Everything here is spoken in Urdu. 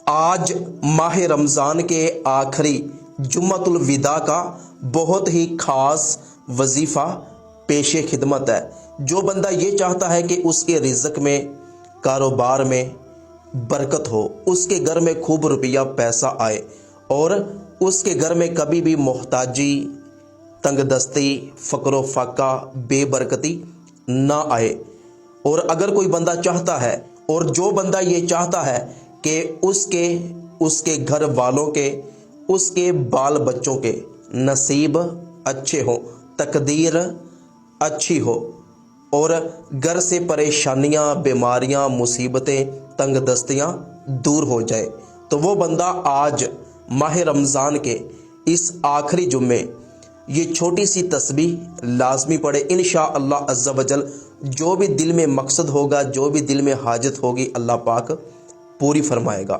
آج ماہ رمضان کے آخری جمعۃ الوداع کا بہت ہی خاص وظیفہ پیش خدمت ہے۔ جو بندہ یہ چاہتا ہے کہ اس کے رزق میں، کاروبار میں برکت ہو، اس کے گھر میں خوب روپیہ پیسہ آئے اور اس کے گھر میں کبھی بھی محتاجی، تنگ دستی، فقر و فاقہ، بے برکتی نہ آئے، اور اگر کوئی بندہ چاہتا ہے، اور جو بندہ یہ چاہتا ہے کہ اس کے گھر والوں کے، اس کے بال بچوں کے نصیب اچھے ہوں، تقدیر اچھی ہو، اور گھر سے پریشانیاں، بیماریاں، مصیبتیں، تنگ دستیاں دور ہو جائے، تو وہ بندہ آج ماہ رمضان کے اس آخری جمعے یہ چھوٹی سی تسبیح لازمی پڑھے۔ انشاءاللہ عز و جل جو بھی دل میں مقصد ہوگا، جو بھی دل میں حاجت ہوگی، اللہ پاک پوری فرمائے گا۔